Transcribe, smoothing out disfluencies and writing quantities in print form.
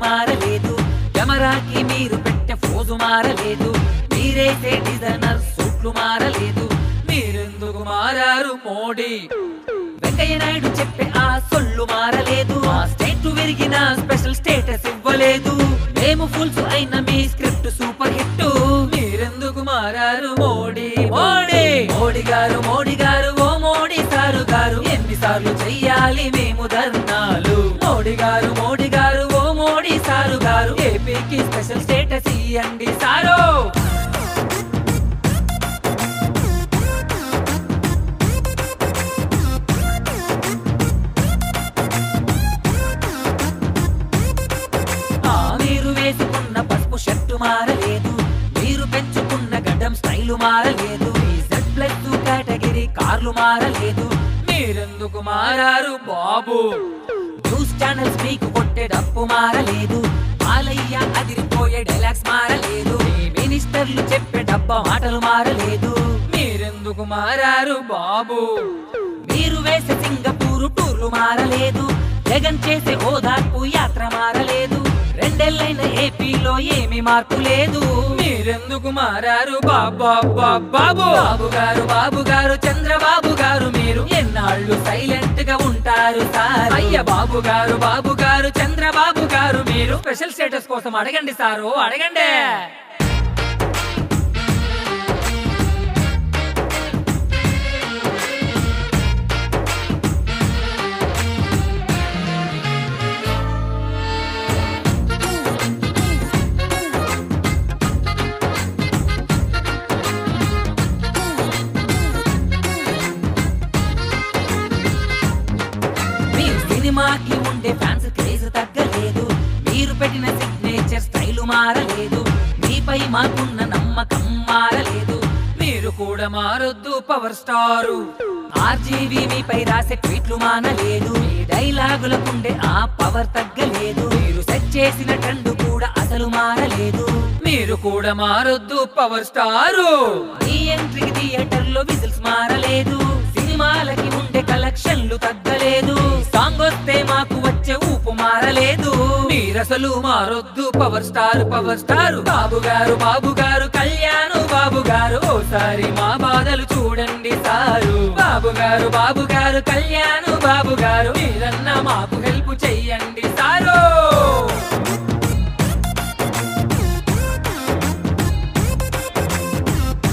మారలేదు, కెమెరాకి మీరు పెట్టే ఫోజు మారలేదు, మీరేసే డిజైనర్ సూట్లు మారలేదు, మీరెందుకు మారారు మోడీ? వెంకయ్య నాయుడు చెప్పే ఆ సొల్లు మారలేదు, ఆ స్టేట్ విరిగిన స్పెషల్ స్టేటస్ ఇవ్వలేదు, మేము ఫుల్స్ అయిన మీ స్క్రిప్ట్ సూపర్ హిట్, మీరెందుకు మారారు మోడీ? మోడీ మోడీ గారు, మోడీ గారు, ఓ మోడీ సారు గారు, ఎన్నిసార్లు చెయ్యాలి మేము ధర్నాలు? మోడీ గారు, మోడీ గారు, ఓ మోడీ సారు గారు, ఏపీకి స్పెషల్ స్టేటస్ ఇయ్యండి సారు. మీరు వేసుకున్న పసుపు షర్టు మారలేదు, మీరు పెంచుకున్న గడ్డం స్టైలు మారలేదు, మీ Z+ కేటగిరీ కార్లు మారలేదు, మీరెందుకు మారారు బాబు? న్యూస్ ఛానల్స్ మీకు కొట్టే డప్పు మారలేదు, బాలయ్య అదిరిపోయే డైలాగ్స్ మారలేదు, మీ మినిస్టర్లు చెప్పే డబ్బా మాటలు మారలేదు, మీరెందుకు మారారు బాబు? మీరు వేసే సింగపూరు టూర్లు మారలేదు, జగన్ చేసే ఓదార్పు యాత్ర మారలేదు, రెండేళ్లైన ఏపీలో ఏమి మార్పు లేదు, మీరెందుకు మారారు బాబు? బాబు గారు, బాబు గారు, చంద్రబాబు గారు, మీరు ఎన్నాళ్ళు సైలెంట్ గా ఉంటారు సార్? అయ్య బాబు గారు, బాబు గారు, చంద్రబాబు గారు, మీరు స్పెషల్ స్టేటస్ కోసం అడగండి సారు, అడగండి. సినిమాకి ఉండే ఫ్యాన్స్ క్రేజ్ తగ్గలేదు, మీరు పెట్టిన సిగ్నేచర్ స్టైలు మారలేదు, మీపై మాకున్న నమ్మకం మారలేదు, మీరు కూడా మారొద్దు పవర్ స్టారు. ఆర్జీవీ మీపై రాసే ట్వీట్లు మానలేదు, మీ డైలాగులకుండే ఆ పవర్ తగ్గలేదు, మీరు సెట్ చేసిన ట్రెండ్ కూడా అసలు మారలేదు, మీరు కూడా మారొద్దు పవర్ స్టారు. ఈ ఎంట్రీకి థియేటర్ లో విజిల్స్ మారలేదు, సినిమాలకి ఉండే కలెక్షన్లు తగ్గలేదు, సాంగ్ వస్తే మాకు వచ్చే ఊపు మారలేదు, మీరసలు మారొద్దు పవర్ స్టార్, పవర్ స్టార్. బాబు గారు, బాబు గారు, కళ్యాణ్ బాబు గారు, ఓసారి మా బాధలు చూడండి సారు. బాబు గారు, బాబు గారు, కళ్యాణ్